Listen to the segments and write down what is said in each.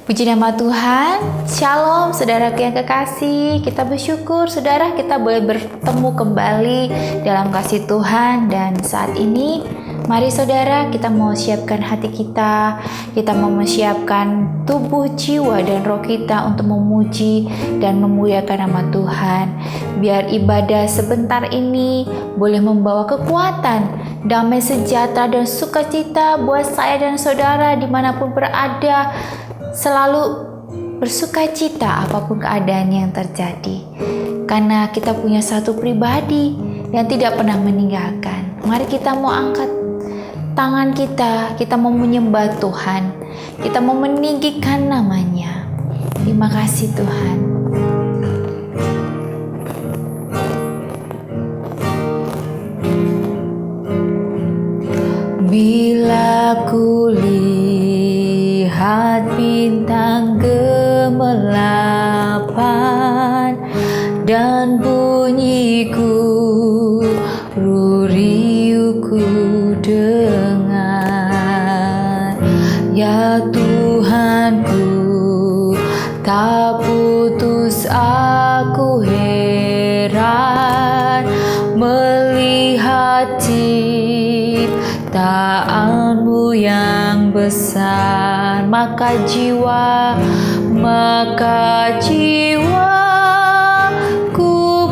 Puji nama Tuhan. Shalom saudara yang kekasih. Kita bersyukur saudara kita boleh bertemu kembali dalam kasih Tuhan. Dan saat ini mari saudara kita mau siapkan hati kita. Kita mau mempersiapkan tubuh, jiwa, dan roh kita untuk memuji dan memuliakan nama Tuhan. Biar ibadah sebentar ini boleh membawa kekuatan, damai sejahtera dan sukacita buat saya dan saudara dimanapun berada. Selalu bersukacita apapun keadaan yang terjadi, karena kita punya satu pribadi yang tidak pernah meninggalkan. Mari kita mau angkat tangan kita mau menyembah Tuhan, kita mau meninggikan namanya. Terima kasih Tuhan. Bila ku lihat bintang gemelapan dan bunyiku ruriuku dengar, ya Tuhanku, tak putus aku heran melihat ciptaanmu yang besar. Maka jiwaku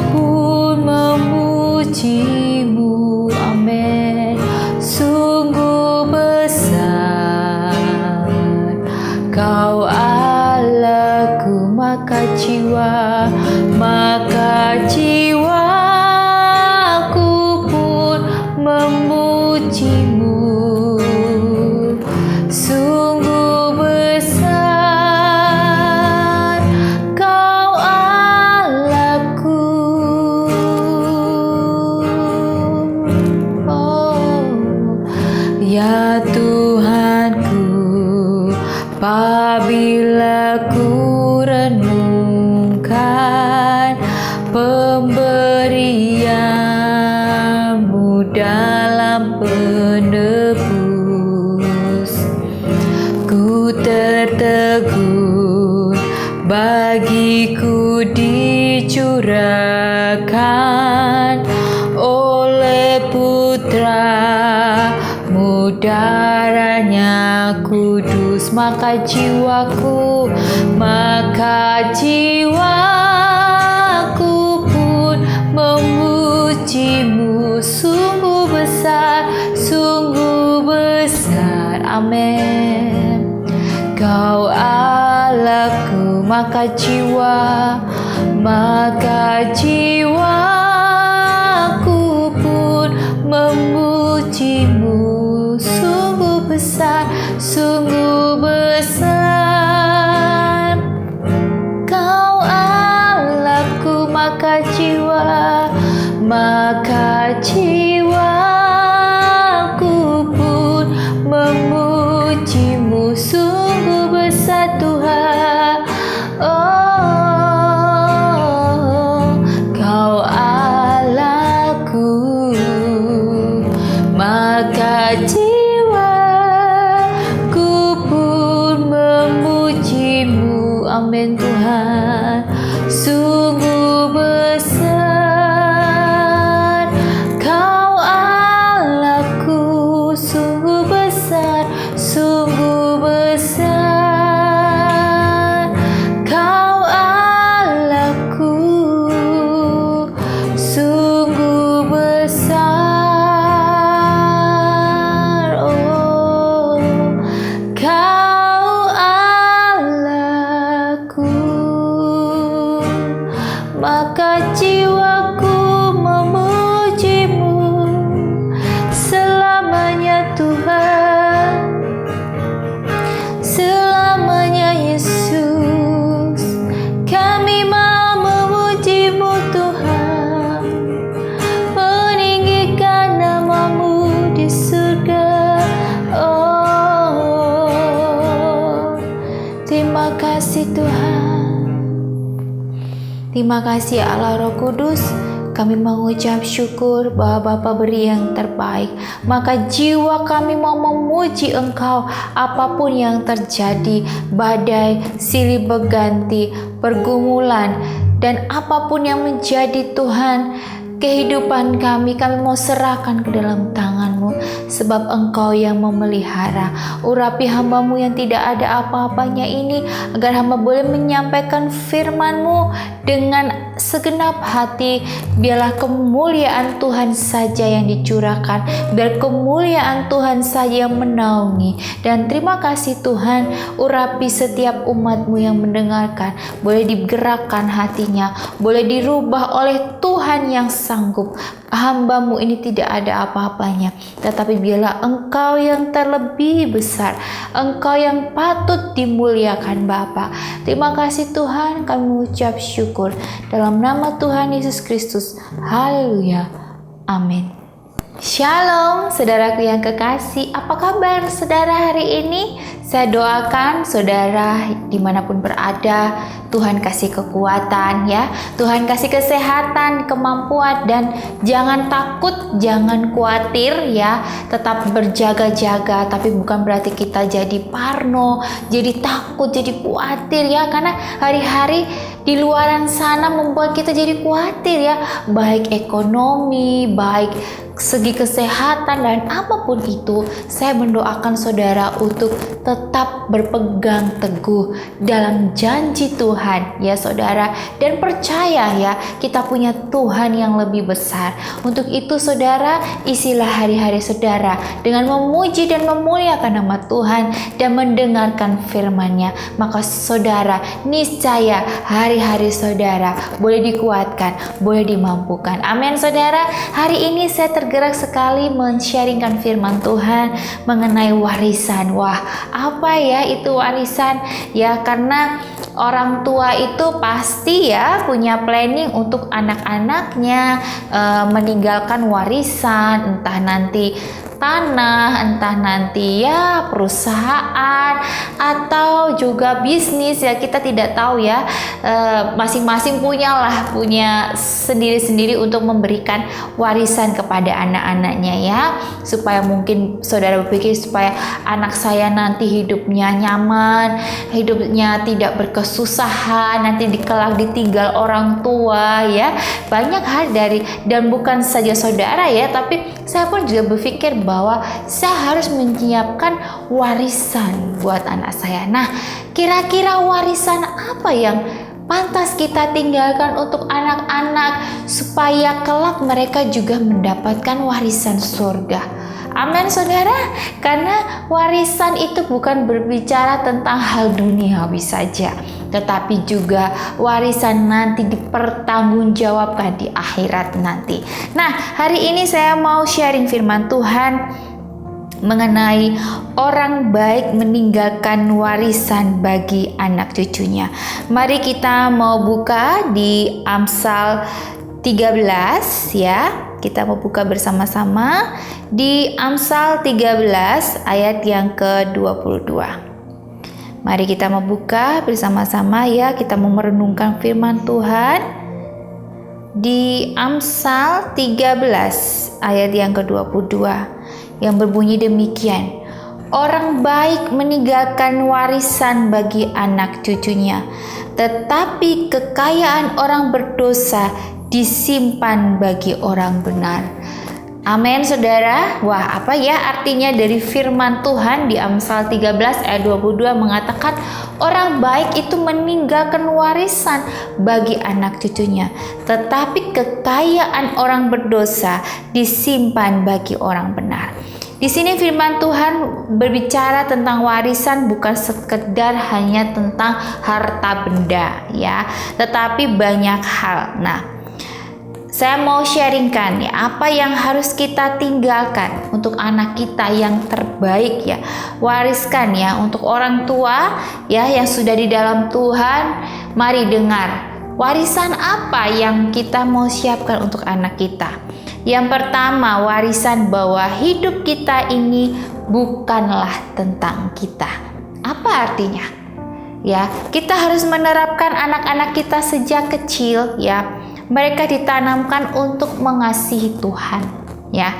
pun memujimu. Amin. Sungguh besar Kau Allahku, maka jiwaku pun memujimu. Sungguh besar Kau Allahku. Oh, ya Tuhanku, apabila ku renungkan pemberian-Mu dalam penebus, ku tertegun bagiku dicurahkan oleh Putra-Mu darahnya kudus. Maka jiwaku pun memujimu. Sungguh besar, amin. Kau Allahku, maka jiwaku pun memujimu. Sungguh besar Kau Allahku, maka jiwaku pun memujimu. Sungguh besar Tuhan. Oh, Kau Allahku, maka jiwaku pun memujimu. Amin Tuhan. Sungguh besar Kau Allahku, sungguh besar Kau Allahku, sungguh besar. Oh, Kau Allahku, maka jiwaku memujimu selamanya Tuhan, selamanya Yesus. Kami mau memujimu Tuhan, meninggikan nama-Mu di surga. Oh, terima kasih Tuhan. Terima kasih Allah Roh Kudus. kami mengucap syukur bahwa Bapa beri yang terbaik. Maka jiwa kami mau memuji Engkau apapun yang terjadi, badai, silih berganti, pergumulan, dan apapun yang menjadi Tuhan kehidupan kami mau serahkan ke dalam tangan-Mu, sebab Engkau yang memelihara. Urapi hamba-Mu yang tidak ada apa-apanya ini, agar hamba boleh menyampaikan firman-Mu dengan segenap hati. Biarlah kemuliaan Tuhan saja yang dicurahkan, biar kemuliaan Tuhan saja yang menaungi. Dan terima kasih Tuhan, urapi setiap umat-Mu yang mendengarkan, boleh digerakkan hatinya, boleh dirubah oleh Tuhan yang sanggup. Hamba-Mu ini tidak ada apa-apanya, tetapi biarlah Engkau yang terlebih besar, Engkau yang patut dimuliakan Bapa. Terima kasih Tuhan, kami mengucap syukur dalam nama Tuhan Yesus Kristus. Haleluya. Amin. Shalom saudaraku yang kekasih, apa kabar saudara hari ini? Saya doakan saudara dimanapun berada, Tuhan kasih kekuatan ya, Tuhan kasih kesehatan, kemampuan, dan jangan takut, jangan khawatir ya, tetap berjaga-jaga. Tapi bukan berarti kita jadi parno, jadi takut, jadi khawatir ya, karena hari-hari di luaran sana membuat kita jadi khawatir ya, baik ekonomi, baik segi kesehatan, dan apapun itu. Saya mendoakan saudara untuk tetap berpegang teguh dalam janji Tuhan ya saudara, dan percaya ya, kita punya Tuhan yang lebih besar. Untuk itu saudara, isilah hari-hari saudara dengan memuji dan memuliakan nama Tuhan dan mendengarkan firman-Nya. Maka saudara, niscaya hari-hari saudara boleh dikuatkan, boleh dimampukan. Amin saudara. Hari ini saya tergerak sekali men-sharingkan firman Tuhan mengenai warisan. Wah, apa ya itu warisan? Ya, karena orang tua itu pasti ya punya planning untuk anak-anaknya meninggalkan warisan, entah nanti tanah, entah nanti ya perusahaan atau juga bisnis ya, kita tidak tahu ya. Masing-masing punya sendiri-sendiri untuk memberikan warisan kepada anak-anaknya ya, supaya mungkin saudara berpikir supaya anak saya nanti hidupnya nyaman, hidupnya tidak berkesusahan, nanti kelak ditinggal orang tua ya. Banyak hal dan bukan saja saudara ya, tapi saya pun juga berpikir bahwa saya harus menyiapkan warisan buat anak saya. Nah, kira-kira warisan apa yang pantas kita tinggalkan untuk anak-anak supaya kelak mereka juga mendapatkan warisan surga? Amin saudara, karena warisan itu bukan berbicara tentang hal duniawi saja, tetapi juga warisan nanti dipertanggungjawabkan di akhirat nanti. Nah, hari ini saya mau sharing firman Tuhan mengenai orang baik meninggalkan warisan bagi anak cucunya. Mari kita mau buka di Amsal 13 ya. Kita mau buka bersama-sama di Amsal 13 ayat yang ke-22. Mari kita mau buka bersama-sama ya. Kita mau merenungkan firman Tuhan di Amsal 13 ayat yang ke-22 yang berbunyi demikian. Orang baik meninggalkan warisan bagi anak cucunya, tetapi kekayaan orang berdosa disimpan bagi orang benar. Amin saudara. Wah, apa ya artinya dari firman Tuhan di Amsal 13 ayat 22 mengatakan orang baik itu meninggalkan warisan bagi anak cucunya, tetapi kekayaan orang berdosa disimpan bagi orang benar. Di sini firman Tuhan berbicara tentang warisan bukan sekedar hanya tentang harta benda ya, tetapi banyak hal. Nah, saya mau sharingkan ya, apa yang harus kita tinggalkan untuk anak kita yang terbaik ya. Wariskan ya untuk orang tua ya yang sudah di dalam Tuhan. Mari dengar, warisan apa yang kita mau siapkan untuk anak kita. Yang pertama, warisan bahwa hidup kita ini bukanlah tentang kita. Apa artinya? Ya, kita harus menerapkan anak-anak kita sejak kecil ya, mereka ditanamkan untuk mengasihi Tuhan, ya,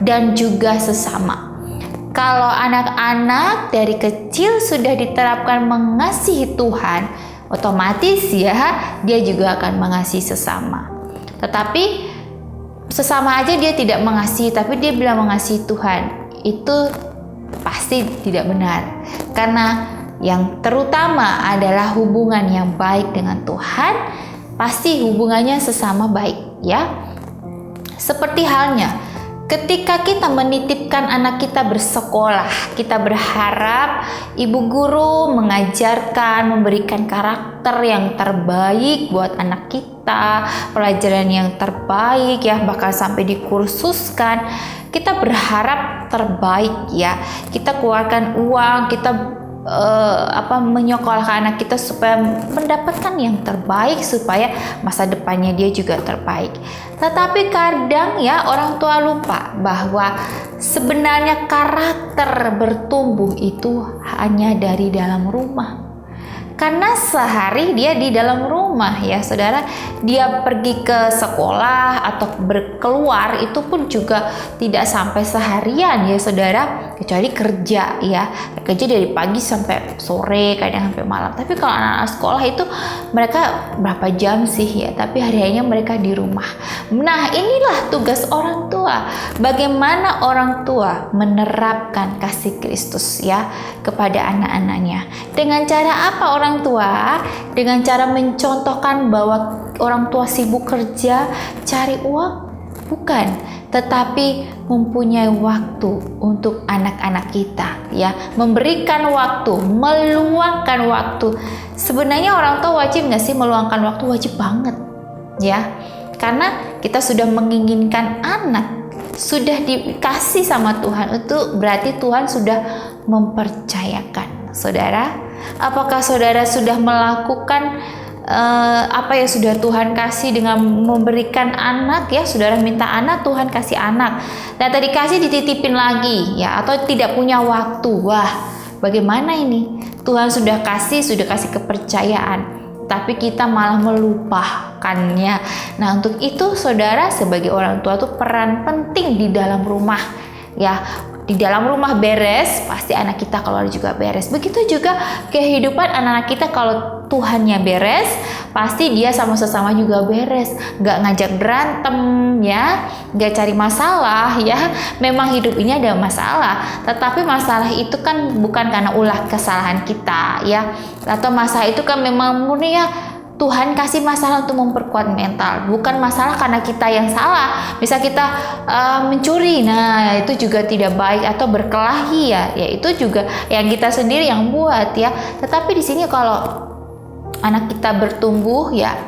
dan juga sesama. Kalau anak-anak dari kecil sudah diterapkan mengasihi Tuhan, otomatis ya dia juga akan mengasihi sesama. Tetapi sesama aja dia tidak mengasihi, tapi dia bilang mengasihi Tuhan, itu pasti tidak benar. Karena yang terutama adalah hubungan yang baik dengan Tuhan, pasti hubungannya sesama baik, ya. Seperti halnya ketika kita menitipkan anak kita bersekolah, kita berharap ibu guru mengajarkan, memberikan karakter yang terbaik buat anak kita, pelajaran yang terbaik, ya, bahkan sampai dikursuskan. Kita berharap terbaik, ya. Kita keluarkan uang, kita menyekolahkan anak kita supaya mendapatkan yang terbaik, supaya masa depannya dia juga terbaik. Tetapi kadang ya orang tua lupa bahwa sebenarnya karakter bertumbuh itu hanya dari dalam rumah. Karena sehari dia di dalam rumah, ya saudara, dia pergi ke sekolah atau berkeluar itu pun juga tidak sampai seharian, ya saudara, kecuali kerja, ya, kerja dari pagi sampai sore, kadang sampai malam. Tapi kalau anak-anak sekolah itu mereka berapa jam sih, ya, tapi hari-harinya mereka di rumah. Nah, inilah tugas orang tua. Bagaimana orang tua menerapkan kasih Kristus, ya, kepada anak-anaknya. Dengan cara apa orang tua? Dengan cara mencontohkan bahwa orang tua sibuk kerja, cari uang? Bukan, tetapi mempunyai waktu untuk anak-anak kita, ya, memberikan waktu, meluangkan waktu. Sebenarnya orang tua wajib nggak sih meluangkan waktu? Wajib banget, ya, karena kita sudah menginginkan anak, sudah dikasih sama Tuhan, itu berarti Tuhan sudah mempercayakan. Saudara, apakah saudara sudah melakukan apa yang sudah Tuhan kasih dengan memberikan anak, ya? Saudara minta anak, Tuhan kasih anak, dan tadi kasih dititipin lagi, ya, atau tidak punya waktu. Wah, bagaimana ini? Tuhan sudah kasih kepercayaan, tapi kita malah melupakannya. Nah, untuk itu saudara sebagai orang tua tuh peran penting di dalam rumah, ya. Di dalam rumah beres, pasti anak kita keluar juga beres. Begitu juga kehidupan anak-anak kita, kalau Tuhannya beres, pasti dia sama sesama juga beres. Gak ngajak berantem, ya, gak cari masalah, ya. Memang hidup ini ada masalah, tetapi masalah itu kan bukan karena ulah kesalahan kita, ya. Atau masalah itu kan memang murni, ya, Tuhan kasih masalah untuk memperkuat mental, bukan masalah karena kita yang salah. Misal kita mencuri, nah itu juga tidak baik, atau berkelahi, ya itu juga yang kita sendiri yang buat, ya. Tetapi di sini kalau anak kita bertumbuh, ya,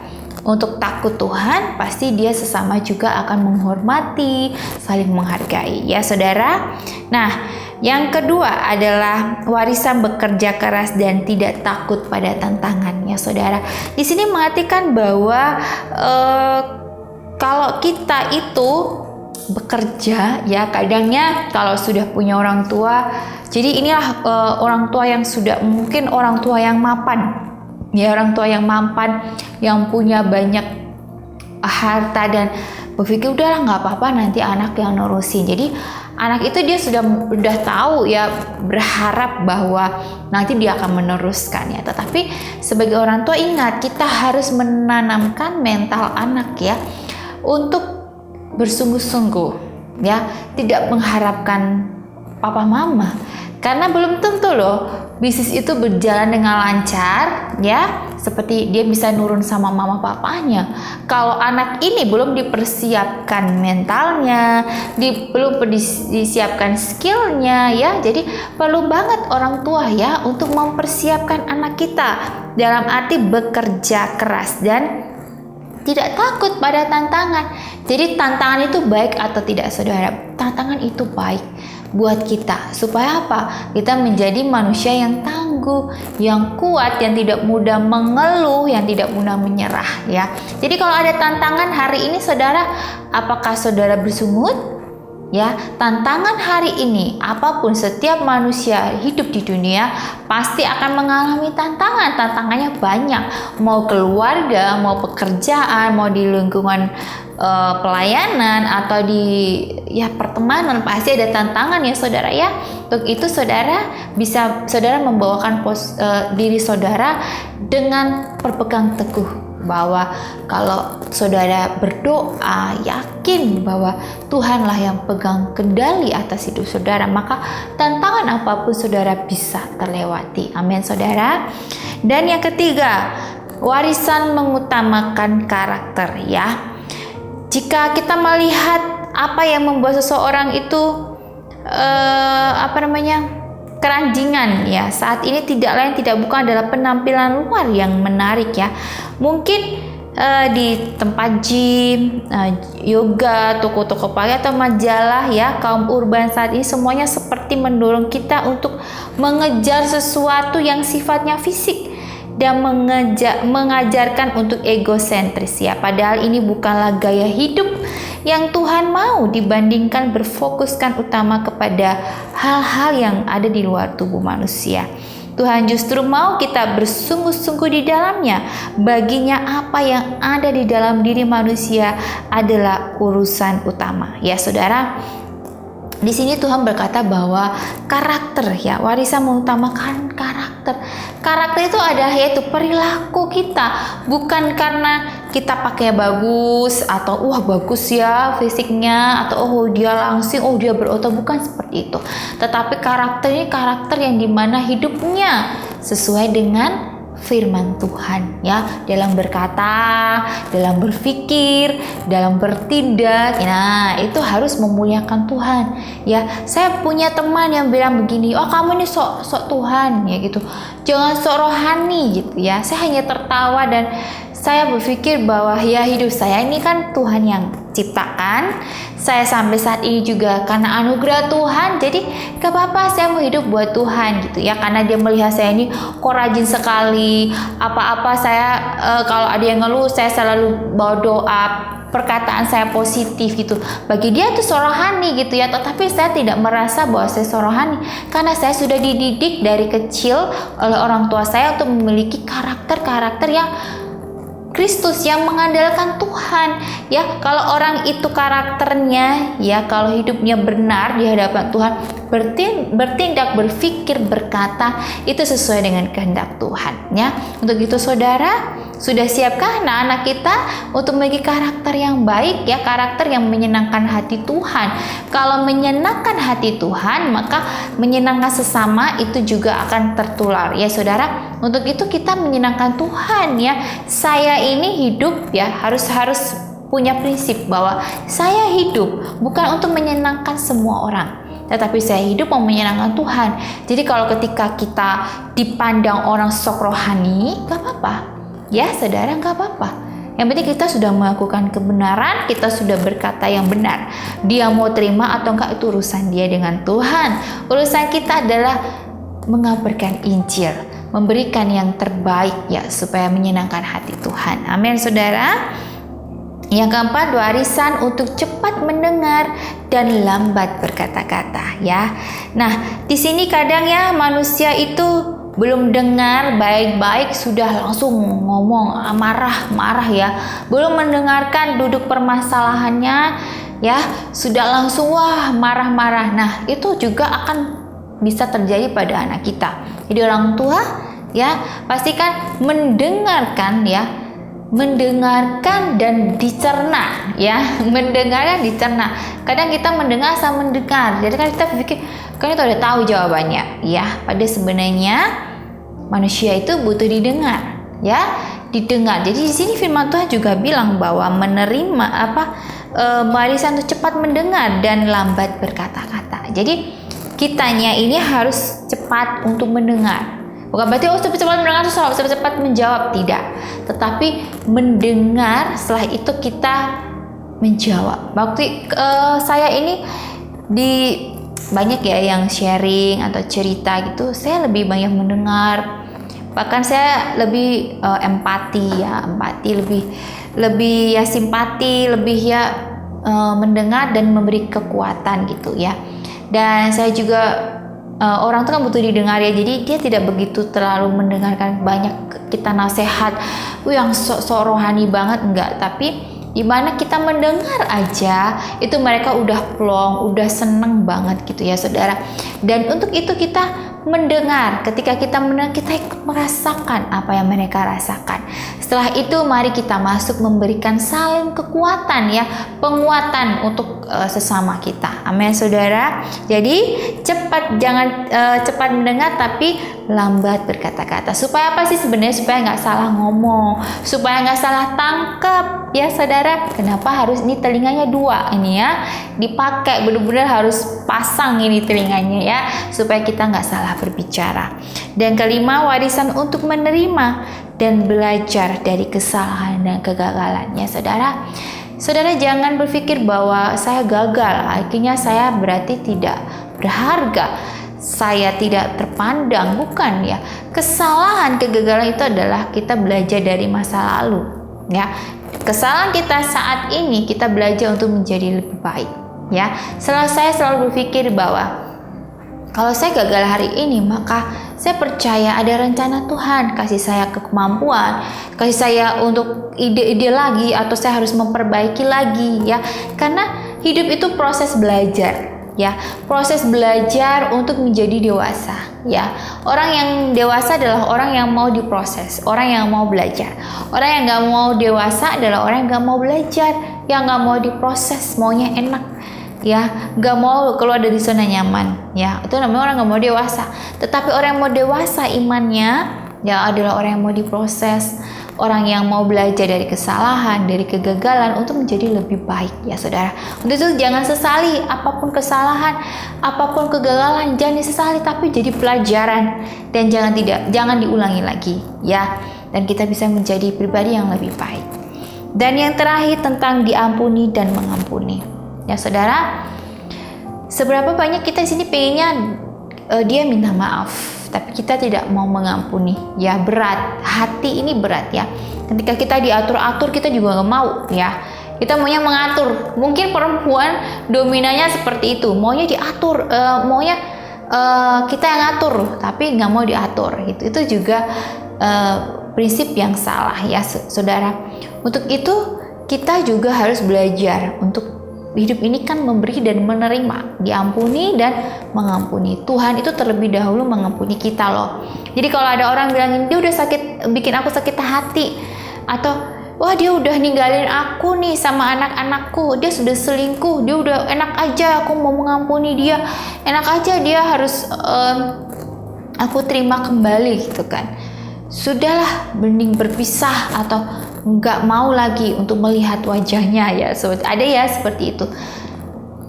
untuk takut Tuhan, pasti dia sesama juga akan menghormati, saling menghargai, ya saudara. Nah, yang kedua adalah warisan bekerja keras dan tidak takut pada tantangannya, saudara. Di sini mengartikan bahwa kalau kita itu bekerja, ya, kadangnya kalau sudah punya orang tua, jadi inilah orang tua yang sudah, mungkin orang tua yang mapan, ya, orang tua yang mampan, yang punya banyak harta dan berpikir udahlah nggak apa-apa nanti anak yang nurusin. Jadi anak itu dia sudah tahu, ya, berharap bahwa nanti dia akan meneruskan, ya. Tetapi sebagai orang tua ingat, kita harus menanamkan mental anak, ya, untuk bersungguh-sungguh, ya, tidak mengharapkan papa mama, karena belum tentu loh bisnis itu berjalan dengan lancar, ya, seperti dia bisa nurun sama mama papanya. Kalau anak ini belum dipersiapkan mentalnya, belum disiapkan skillnya, ya, jadi perlu banget orang tua, ya, untuk mempersiapkan anak kita dalam arti bekerja keras dan tidak takut pada tantangan. Jadi tantangan itu baik atau tidak, saudara? Tantangan itu baik buat kita, supaya apa? Kita menjadi manusia yang tangguh, yang kuat, yang tidak mudah mengeluh, yang tidak mudah menyerah, ya. Jadi kalau ada tantangan hari ini, saudara, apakah saudara bersungut? Ya, tantangan hari ini, apapun setiap manusia hidup di dunia pasti akan mengalami tantangan. Tantangannya banyak, mau keluarga, mau pekerjaan, mau di lingkungan pelayanan atau di pertemanan, pasti ada tantangan ya saudara ya. Untuk itu saudara membawakan diri saudara dengan berpegang teguh bahwa kalau saudara berdoa yakin bahwa Tuhanlah yang pegang kendali atas hidup saudara, maka tantangan apapun saudara bisa terlewati. Amin saudara. Dan yang ketiga, warisan mengutamakan karakter ya. Jika kita melihat apa yang membuat seseorang itu keranjingan ya, saat ini tidak lain tidak bukan adalah penampilan luar yang menarik ya. Mungkin di tempat gym, yoga, toko-toko pakaian atau majalah ya, kaum urban saat ini semuanya seperti mendorong kita untuk mengejar sesuatu yang sifatnya fisik dan mengajarkan untuk egosentris ya. Padahal ini bukanlah gaya hidup yang Tuhan mau, dibandingkan berfokuskan utama kepada hal-hal yang ada di luar tubuh manusia. Tuhan justru mau kita bersungguh-sungguh di dalamnya. Baginya apa yang ada di dalam diri manusia adalah urusan utama. Ya saudara, di sini Tuhan berkata bahwa karakter ya, warisan mengutamakan karakter. Karakter itu adalah yaitu perilaku kita, bukan karena kita pakai bagus atau wah bagus ya fisiknya atau dia langsing, dia berotot, bukan seperti itu. Tetapi karakter ini karakter yang dimana hidupnya sesuai dengan firman Tuhan ya, dalam berkata, dalam berpikir, dalam bertindak. Nah, itu harus memuliakan Tuhan ya. Saya punya teman yang bilang begini, kamu ini sok Tuhan ya gitu, jangan sok rohani gitu ya. Saya hanya tertawa dan saya berpikir bahwa ya hidup saya ini kan Tuhan yang ciptakan. Saya sampai saat ini juga karena anugerah Tuhan. Jadi gak apa-apa saya mau hidup buat Tuhan gitu ya. Karena dia melihat saya ini kok rajin sekali. Apa-apa saya kalau ada yang ngeluh saya selalu bawa doa. Perkataan saya positif gitu. Bagi dia itu rohani gitu ya. Tetapi saya tidak merasa bahwa saya rohani. Karena saya sudah dididik dari kecil oleh orang tua saya untuk memiliki karakter-karakter yang Kristus, yang mengandalkan Tuhan ya. Kalau orang itu karakternya ya, kalau hidupnya benar di hadapan Tuhan, bertindak, berpikir, berkata, itu sesuai dengan kehendak Tuhan ya. Untuk itu saudara, sudah siapkah anak-anak kita untuk memiliki karakter yang baik ya, karakter yang menyenangkan hati Tuhan? Kalau menyenangkan hati Tuhan, maka menyenangkan sesama itu juga akan tertular ya saudara. Untuk itu kita menyenangkan Tuhan ya. Saya ini hidup ya harus punya prinsip bahwa saya hidup bukan untuk menyenangkan semua orang, tetapi saya hidup mau menyenangkan Tuhan. Jadi kalau ketika kita dipandang orang sok rohani, gak apa-apa ya saudara, gak apa-apa. Yang penting kita sudah melakukan kebenaran, kita sudah berkata yang benar. Dia mau terima atau enggak itu urusan dia dengan Tuhan. Urusan kita adalah mengabarkan Injil, memberikan yang terbaik ya, supaya menyenangkan hati Tuhan. Amin saudara. Yang keempat, warisan untuk cepat mendengar dan lambat berkata-kata ya. Nah, di sini kadang ya manusia itu belum dengar baik-baik sudah langsung ngomong marah-marah ya. Belum mendengarkan duduk permasalahannya ya, sudah langsung wah marah-marah. Nah, itu juga akan bisa terjadi pada anak kita. Jadi orang tua ya pastikan mendengarkan ya, mendengarkan dan dicerna ya, mendengarkan dicerna. Kadang kita mendengar sama mendengar, jadi kan kita pikir kan itu udah tahu jawabannya ya. Pada sebenarnya manusia itu butuh didengar ya, didengar. Jadi di sini firman Tuhan juga bilang bahwa menerima warisan itu cepat mendengar dan lambat berkata-kata. Jadi kitanya ini harus cepat untuk mendengar. Bukan berarti cepat-cepat mendengar itu cepat-cepat menjawab, tidak. Tetapi mendengar, setelah itu kita menjawab. Waktu saya ini banyak ya yang sharing atau cerita gitu, saya lebih banyak mendengar. Bahkan saya lebih empati, lebih ya simpati, lebih ya mendengar dan memberi kekuatan gitu ya. Dan saya juga orang tuh kan butuh didengar ya, jadi dia tidak begitu terlalu mendengarkan banyak kita nasihat yang sok rohani banget, enggak, tapi dimana kita mendengar aja itu mereka udah plong, udah seneng banget gitu ya saudara. Dan untuk itu kita mendengar, ketika kita mendengar kita ikut merasakan apa yang mereka rasakan. Setelah itu mari kita masuk memberikan saling kekuatan ya, penguatan untuk sesama kita. Amin saudara. Jadi jangan cepat mendengar tapi lambat berkata-kata. Supaya apa sih sebenarnya? Supaya nggak salah ngomong, supaya nggak salah tangkap ya saudara. Kenapa harus ini telinganya dua ini ya, dipakai benar-benar harus pasang ini telinganya ya, supaya kita nggak salah berbicara. Dan kelima, warisan untuk menerima dan belajar dari kesalahan dan kegagalannya saudara. Saudara jangan berpikir bahwa saya gagal, akhirnya saya berarti tidak berharga, saya tidak terpandang. Bukan ya. Kesalahan, kegagalan itu adalah kita belajar dari masa lalu ya. Kesalahan kita saat ini kita belajar untuk menjadi lebih baik ya. Saya selalu berpikir bahwa kalau saya gagal hari ini, maka saya percaya ada rencana Tuhan, kasih saya kemampuan, kasih saya untuk ide-ide lagi, atau saya harus memperbaiki lagi ya. Karena hidup itu proses belajar ya, proses belajar untuk menjadi dewasa ya. Orang yang dewasa adalah orang yang mau diproses, orang yang mau belajar. Orang yang nggak mau dewasa adalah orang yang nggak mau belajar, yang nggak mau diproses, maunya enak ya, nggak mau keluar dari zona nyaman ya. Itu namanya orang nggak mau dewasa. Tetapi orang yang mau dewasa imannya ya adalah orang yang mau diproses, orang yang mau belajar dari kesalahan, dari kegagalan untuk menjadi lebih baik ya saudara. Untuk itu jangan sesali apapun kesalahan, apapun kegagalan, jangan disesali, tapi jadi pelajaran dan jangan diulangi lagi ya. Dan kita bisa menjadi pribadi yang lebih baik. Dan yang terakhir tentang diampuni dan mengampuni. Ya saudara, seberapa banyak kita di sini pengennya dia minta maaf, tapi kita tidak mau mengampuni. Ya berat, hati ini berat ya. Ketika kita diatur-atur kita juga nggak mau ya. Kita maunya mengatur. Mungkin perempuan dominannya seperti itu, maunya diatur, maunya kita yang ngatur, tapi nggak mau diatur. Itu juga prinsip yang salah ya saudara. Untuk itu kita juga harus belajar untuk hidup ini kan memberi dan menerima, diampuni dan mengampuni. Tuhan itu terlebih dahulu mengampuni kita loh. Jadi kalau ada orang bilangin dia udah bikin aku sakit hati, atau wah dia udah ninggalin aku nih sama anak-anakku, dia sudah selingkuh, dia udah enak aja aku mau mengampuni dia, enak aja dia harus aku terima kembali gitu kan. Sudahlah, mending berpisah atau nggak mau lagi untuk melihat wajahnya ya. Ada ya seperti itu.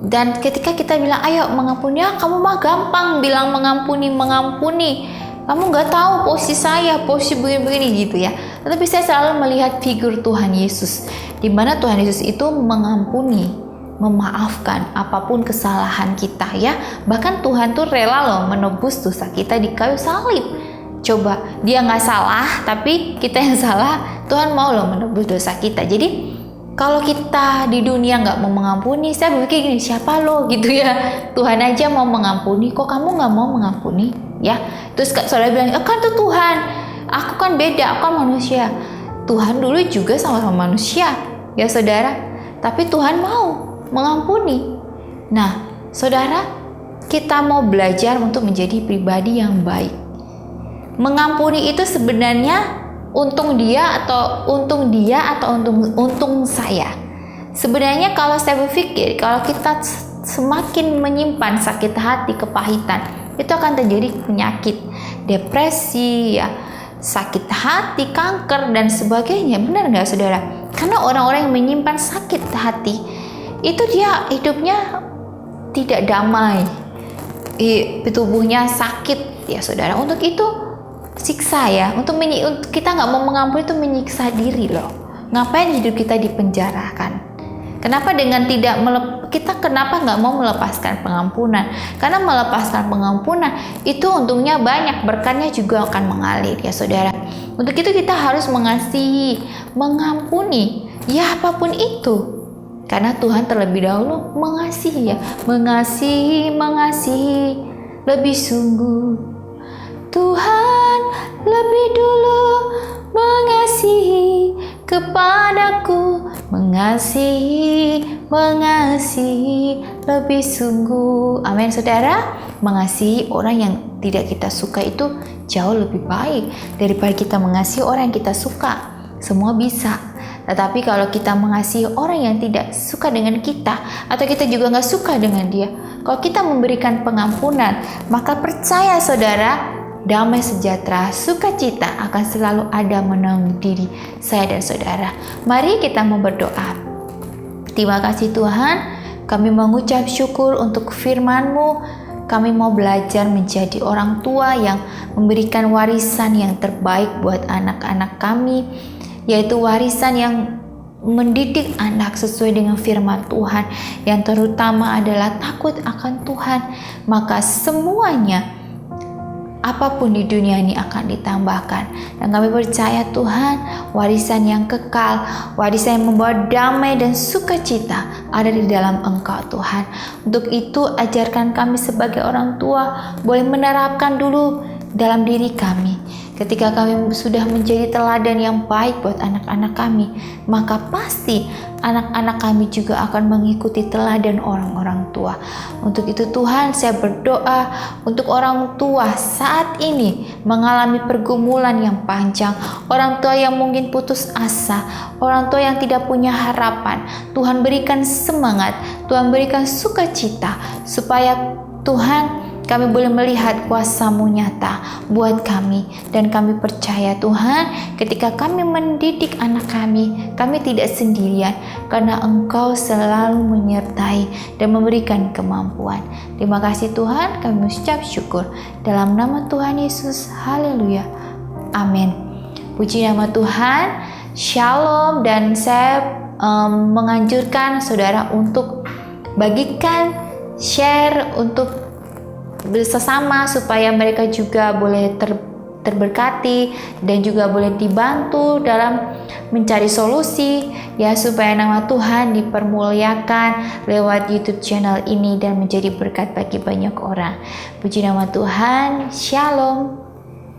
Dan ketika kita bilang ayo mengampuni, ya kamu mah gampang bilang mengampuni, kamu nggak tahu posisi saya, posisi begini-begini gitu ya. Tetapi saya selalu melihat figur Tuhan Yesus, di mana Tuhan Yesus itu mengampuni, memaafkan apapun kesalahan kita ya. Bahkan Tuhan tuh rela loh menebus dosa kita di kayu salib. Coba, dia nggak salah, tapi kita yang salah, Tuhan mau loh menebus dosa kita. Jadi, kalau kita di dunia nggak mau mengampuni, saya berpikir gini, siapa lo gitu ya? Tuhan aja mau mengampuni, kok kamu nggak mau mengampuni? Ya, terus saudara bilang, kan itu Tuhan, aku kan beda, aku kan manusia. Tuhan dulu juga sama-sama manusia, ya saudara. Tapi Tuhan mau mengampuni. Nah, saudara, kita mau belajar untuk menjadi pribadi yang baik. Mengampuni itu sebenarnya untung dia atau untung saya. Sebenarnya kalau saya berpikir, kalau kita semakin menyimpan sakit hati, kepahitan, itu akan terjadi penyakit, depresi ya, sakit hati, kanker dan sebagainya. Benar nggak saudara? Karena orang-orang yang menyimpan sakit hati itu dia hidupnya tidak damai, tubuhnya sakit ya saudara. Untuk itu siksa ya, untuk kita nggak mau mengampuni itu menyiksa diri loh. Ngapain hidup kita dipenjarakan? Kenapa kenapa nggak mau melepaskan pengampunan? Karena melepaskan pengampunan itu untungnya banyak, berkatnya juga akan mengalir ya saudara. Untuk itu kita harus mengasihi, mengampuni ya apapun itu. Karena Tuhan terlebih dahulu mengasihi ya, mengasihi lebih sungguh. Tuhan lebih dulu mengasihi kepadaku, mengasihi lebih sungguh. Amin saudara. Mengasihi orang yang tidak kita suka itu jauh lebih baik daripada kita mengasihi orang yang kita suka. Semua bisa. Tetapi kalau kita mengasihi orang yang tidak suka dengan kita, atau kita juga nggak suka dengan dia, kalau kita memberikan pengampunan, maka percaya saudara, damai sejahtera, sukacita akan selalu ada menaungi diri saya dan saudara. Mari kita mau berdoa. Terima kasih Tuhan, kami mengucap syukur untuk firman-Mu. Kami mau belajar menjadi orang tua yang memberikan warisan yang terbaik buat anak-anak kami, yaitu warisan yang mendidik anak sesuai dengan firman Tuhan, yang terutama adalah takut akan Tuhan. Maka semuanya, apapun di dunia ini akan ditambahkan. Dan kami percaya Tuhan, warisan yang kekal, warisan yang membawa damai dan sukacita ada di dalam Engkau Tuhan. Untuk itu ajarkan kami sebagai orang tua boleh menerapkan dulu dalam diri kami. Ketika kami sudah menjadi teladan yang baik buat anak-anak kami, maka pasti anak-anak kami juga akan mengikuti teladan orang-orang tua. Untuk itu Tuhan, saya berdoa untuk orang tua saat ini mengalami pergumulan yang panjang, orang tua yang mungkin putus asa, orang tua yang tidak punya harapan. Tuhan berikan semangat, Tuhan berikan sukacita, supaya Tuhan, kami boleh melihat kuasa-Mu nyata buat kami. Dan kami percaya Tuhan, ketika kami mendidik anak kami tidak sendirian, karena Engkau selalu menyertai dan memberikan kemampuan. Terima kasih Tuhan, kami mengucap syukur. Dalam nama Tuhan Yesus, haleluya, amin. Puji nama Tuhan, shalom. Dan saya menganjurkan saudara untuk bagikan, share untuk bersama, supaya mereka juga boleh terberkati dan juga boleh dibantu dalam mencari solusi, ya, supaya nama Tuhan dipermuliakan lewat YouTube channel ini dan menjadi berkat bagi banyak orang. Puji nama Tuhan, shalom.